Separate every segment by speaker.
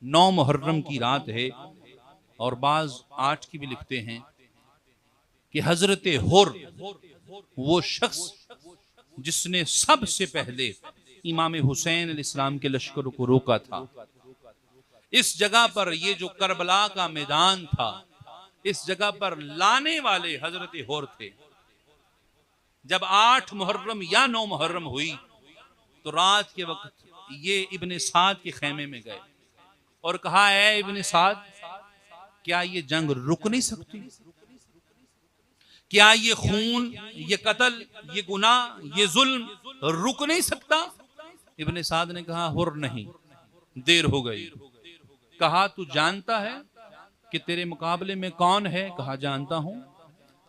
Speaker 1: 9 मुहर्रम की रात है और बाज 8 की भी लिखते हैं कि हजरत हुर वो शख्स जिसने सबसे पहले इमाम हुसैन अलैहिस्सलाम के लश्कर को रोका था। इस जगह पर ये जो करबला का मैदान था, इस जगह पर लाने वाले हजरत हुर थे। जब 8 मुहर्रम या 9 मुहर्रम हुई तो रात के वक्त ये इब्ने साद के खेमे में गए और कहा, ऐ इब्ने साद, क्या ये जंग रुक नहीं सकती? क्या ये खून, ये कत्ल, ये गुनाह, ये जुल्म रुक नहीं सकता? इब्ने साद ने कहा, हुर नहीं, देर हो गई। कहा, तू जानता है कि तेरे मुकाबले में कौन है? कहा, जानता हूं।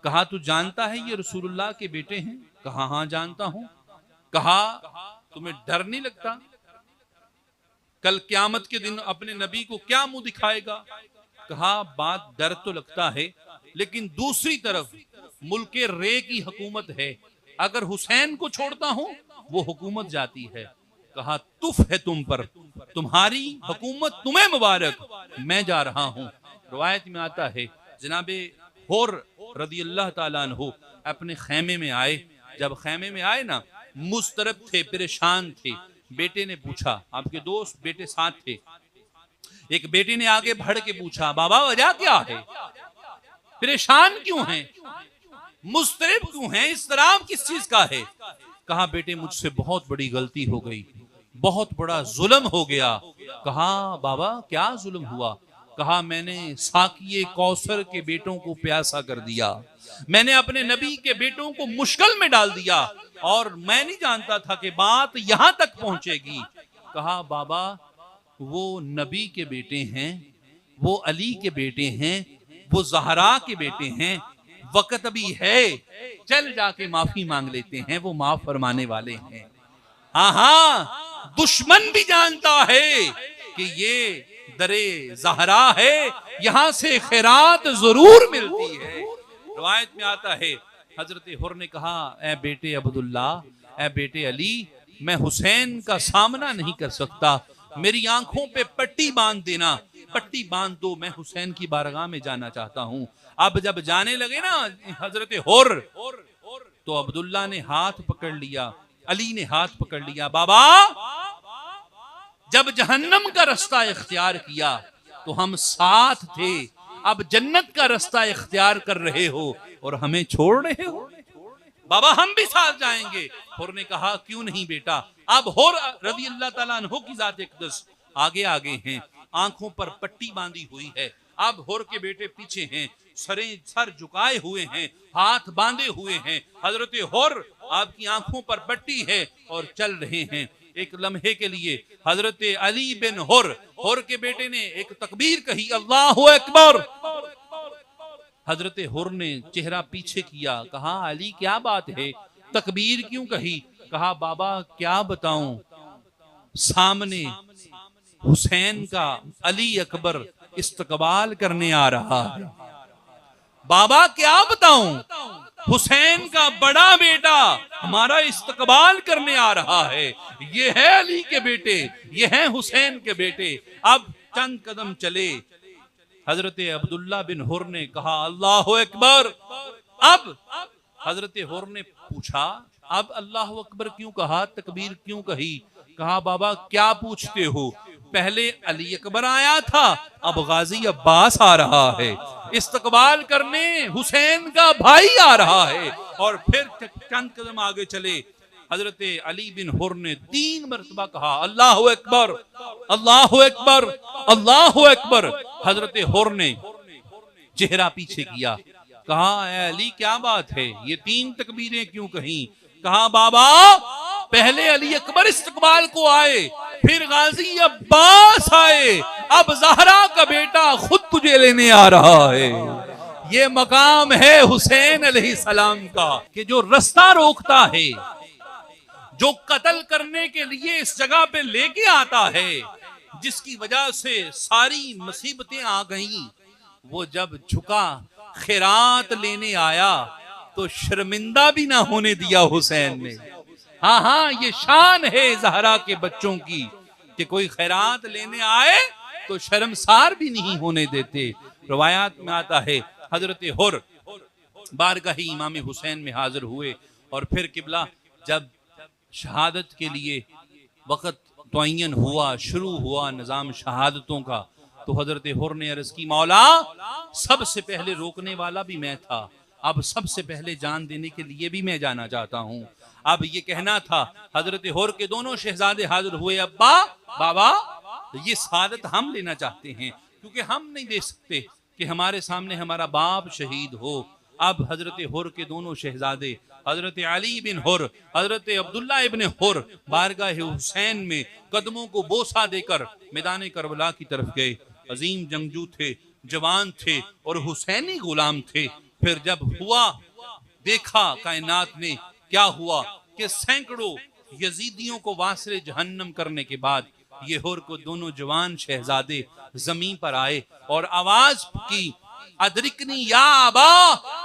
Speaker 1: कहा, तू जानता है ये रसूलुल्लाह के बेटे हैं? कहा, हां जानता हूं। कहा, तुम्हें डर नहीं लगता? कल क्यामत के दिन अपने नबी को क्या मुंह दिखाएगा? कहा, बात डर तो लगता है, लेकिन दूसरी तरफ मुल्क रे की हुकूमत है, अगर हुसैन को छोड़ता हूं वो हुकूमत जाती है। कहा, तुफ है तुम पर, तुम्हारी हुकूमत तुम्हें मुबारक, मैं जा रहा हूं। रवायत में आता है जनाबे हुर रज़ी अल्लाह ताला अन्हु अपने खेमे में आए। जब खेमे में आए ना, मुस्तरब थे, परेशान थे। बेटे ने पूछा, आपके दोस्त बेटे साथ थे, एक बेटे ने आगे बढ़ के पूछा, बाबा वजह क्या है? परेशान क्यों हैं? मुस्तरब क्यों हैं? इस तरह किस चीज का है? कहा, बेटे मुझसे बहुत बड़ी गलती हो गई, बहुत बड़ा जुल्म हो गया। कहा, बाबा क्या जुल्म हुआ? कहा, मैंने साकिए कौसर के बेटों को प्यासा कर दिया, मैंने अपने नबी के बेटों को मुश्किल में डाल दिया और मैं नहीं जानता था कि बात यहां तक पहुंचेगी। कहा, बाबा वो नबी के बेटे हैं, वो अली के बेटे हैं, वो ज़हरा के बेटे हैं, वक्त भी है, चल जाके माफी मांग लेते हैं, वो माफ फरमाने वाले हैं। हाँ, दुश्मन भी जानता है कि ये दरे ज़हरा है, यहां से खैरात जरूर मिलती है। रवायत में आता है हजरत हुर ने कहा, ए बेटे अब्दुल्ला, ए बेटे अली, मैं हुसैन का सामना नहीं कर सकता, मेरी आंखों पे पट्टी बांध देना, पट्टी बांध दो, मैं हुसैन की बारगाह में जाना चाहता हूं। अब जब जाने लगे ना हजरत हुर, तो अब्दुल्ला ने हाथ पकड़ लिया, अली ने हाथ पकड़ लिया। बाबा, जब जहन्नम का रास्ता इख्तियार किया तो हम साथ थे, अब जन्नत का रास्ता इख्तियार कर रहे हो और हमें छोड़ रहे हो? बाबा हम भी साथ जाएंगे। हुर ने कहा, क्यों नहीं बेटा। अब हुर रज़ी अल्लाह ताला अन्हु की ज़ात अक़दस आगे आगे हैं, आंखों पर पट्टी बांधी हुई है। अब हुर के बेटे पीछे हैं, सर झुकाए हुए हैं, हाथ बांधे हुए हैं। हजरत हुर आपकी आंखों पर पट्टी है और चल रहे हैं। एक लम्हे के लिए हजरत अली बिन हुर के बेटे ने एक तकबीर कही, अल्लाहु अकबर। हजरत हुर ने चेहरा पीछे किया, कहा, अली क्या बात है, तकबीर क्यों कही? कहा, बाबा क्या बताऊं, सामने हुसैन का अली अकबर इस्तकबाल करने आ रहा है। बाबा क्या बताऊं, हुसैन का बड़ा बेटा हमारा इस्तकबाल करने आ रहा है। ये है अली के बेटे, ये है हुसैन के बेटे। अब चंद कदम चले, हजरत अब्दुल्ला बिन हुर ने कहा, अल्लाहु अकबर। अब हजरत हुर ने पूछा, अब अल्लाहु अकबर क्यों कहा, तकबीर क्यों कही? कहा, बाबा क्या पूछते हो, पहले अली अकबर आया था, अब गाजी अब्बास आ रहा है, इस्तकबाल करने हुसैन का भाई आ रहा है। और फिर चंद कदम आगे चले, हजरत अली बिन हुर ने 3 मरतबा कहा, अल्लाहु अकबर, अल्लाहु अकबर, अल्लाहु अकबर। हजरत हुर ने चेहरा पीछे किया, कहा, ऐ अली क्या बात है, ये 3 तकबीरें क्यों कहीं? कहा, बाबा पहले अली अकबर इस्तकबाल को आए, फिर गाजी अब्बास आए, अब ज़हरा का बेटा खुद तुझे लेने आ रहा है। ये मकाम है हुसैन अलैहिस्सलाम का कि जो रास्ता रोकता है, जो कत्ल करने के लिए इस जगह पे लेके आता है, जिसकी वजह से सारी मुसीबतें आ गईं, वो जब झुका खैरात लेने आया तो शर्मिंदा भी ना होने दिया हुसैन ने। हाँ, ये शान है ज़हरा के बच्चों की कि कोई खैरात लेने आए तो शर्मसार भी नहीं होने देते। रवायात में आता है हजरत हुर बारगाह इमाम हुसैन में हाजिर हुए और फिर किबला जब शहादत के लिए वक़्त तयन हुआ, शुरू हुआ निज़ाम शहादतों का, तो हजरत हुर ने अर्ज़ की मौला सबसे पहले रोकने वाला भी मैं था, अब सबसे पहले जान देने के लिए भी मैं जाना चाहता हूँ। अब ये कहना था। हजरत हुर के दोनों शहजादे हाजिर हुए, अब्बा बाबा ये शहादत हम लेना चाहते हैं, क्योंकि हम नहीं दे सकते कि हमारे सामने हमारा बाप शहीद हो। अब हजरत हुर के दोनों शहजादे हजरत अली बिन हुर, हजरत अब्दुल्ला इब्न हुर बारगाह हुसैन में कदमों को बोसा देकर मैदान करबला की तरफ गए। अजीम जंगजू थे, जवान थे और हुसैनी गुलाम थे। फिर जब हुआ देखा कायनात ने क्या हुआ कि सैकड़ों यजीदियों को वासले जहन्नम करने के बाद ये हुर को दोनों जवान शहजादे जमीन पर आए और आवाज की, अदरिकनी या आबा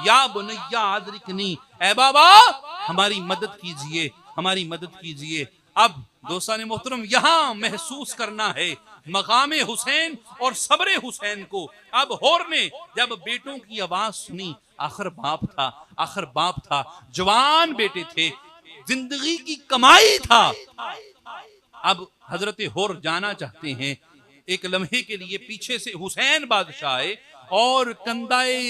Speaker 1: या बुनैया अदरिकनी, ए बाबा हमारी मदद कीजिए, हमारी मदद कीजिए। अब दोस्तान मोहतरम यहाँ महसूस करना है मकामे हुसैन और सब्रे हुसैन को। अब हुर ने जब बेटों की आवाज सुनी, आखिर बाप था, आखिर बाप था, जवान बेटे थे, जिंदगी की कमाई था। अब हजरत हुर जाना चाहते हैं। एक लम्हे के लिए पीछे से हुसैन बादशाह आए और कंधाए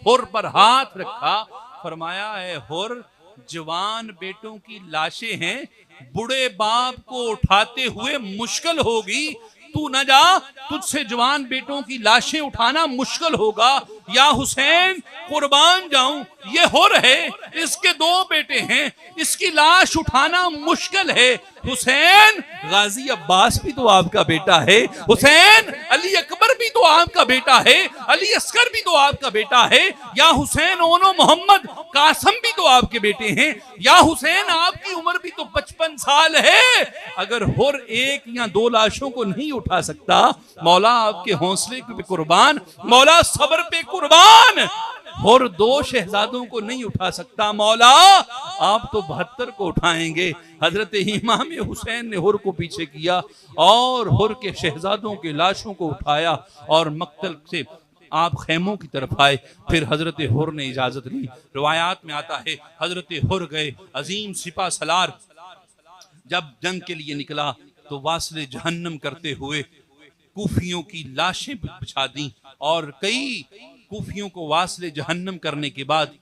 Speaker 1: हुर पर हाथ रखा, फरमाया है हुर जवान बेटों की लाशें हैं, बूढ़े बाप को उठाते हुए मुश्किल होगी, तू न जा, तुझसे जवान बेटों की लाशें उठाना मुश्किल होगा। या हुसैन कुर्बान जाऊं, ये हुर है, इसके दो बेटे हैं, इसकी लाश उठाना मुश्किल है। हुसैन गाजी अब्बास भी तो आपका बेटा है, हुसैन अली अकबर भी तो आपका बेटा है, अली अस्कर भी तो आपका बेटा है, या हुसैन ओनो मोहम्मद कासम भी तो आपके बेटे हैं, या हुसैन आपकी उम्र भी तो 55 साल है। अगर हुर एक या दो लाशों को नहीं उठा सकता, मौला आपके हौसले पे कुर्बान, मौला सब्र पे कुर्बान, हुर दो शहजादों को नहीं उठा सकता, मौला आप तो 72 को उठाएंगे। हजरत इमाम हुसैन ने हुर को पीछे किया और हुर के शहजादों के लाशों को उठाया और मक्तल से आप खैमों की तरफ आए। फिर हजरत हुर ने इजाजत ली। रिवायात में आता है हजरत हुर गए, अजीम सिपा सलार जब जंग के लिए निकला तो वासले जहन्नम करते हुए कूफियों की लाशें बिछा दी और कई कूफियों को वासले जहन्नम करने के बाद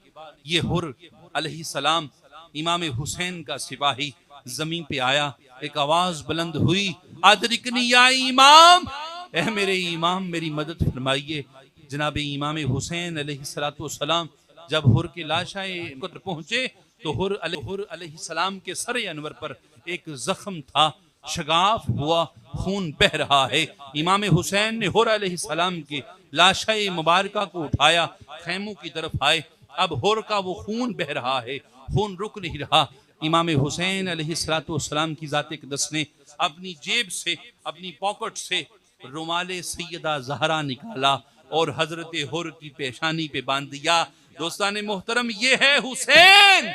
Speaker 1: ये हुर अलैहिस्सलाम इमाम हुसैन का सिपाही जमीन पे आया। एक आवाज बुलंद हुई, अदरिकनी या इमाम, ए मेरे इमाम मेरी मदद फरमाइए। जनाब इमाम हुसैन अलैहिस्सलाम जब हुर की लाशें पहुंचे तो हुर अलैहिस्सलाम के सर अनवर पर एक जख्म था, शगाफ हुआ, खून बह रहा है। इमाम हुसैन ने हुर अलैहिस्सलाम की लाशे मुबारका को उठाया, खैमों की तरफ आए। अब हुर का वो खून बह रहा है, खून रुक नहीं रहा। इमाम हुसैन अलैहिस्सलाम की ज़ात अक़दस ने अपनी जेब से, अपनी पॉकेट से रुमाले सैयदा ज़हरा निकाला और हजरत हुर की पेशानी पे बांध दिया। दोस्तान मोहतरम, ये है हुसैन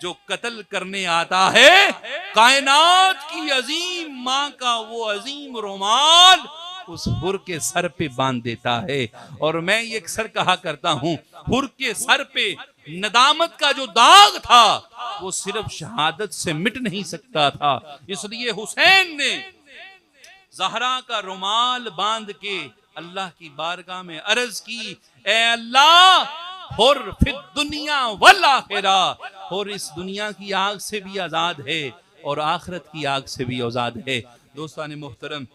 Speaker 1: जो कत्ल करने आता है। कायनात की अजीम माँ का वो अजीम रुमाल उस हुर के सर पे बांध देता है। और मैं ये अक्सर कहा करता हूँ, हुर के सर पे नदामत का जो दाग था वो सिर्फ शहादत से मिट नहीं सकता था, इसलिए हुसैन ने ज़हरा का रुमाल बांध के अल्लाह की बारगाह में अर्ज की, ए अल्लाह हुर फिर दुनिया वल आखिरा, हुर इस दुनिया की आग से भी आजाद है और आखिरत की आग से भी आजाद है। दोस्तान मोहतरम,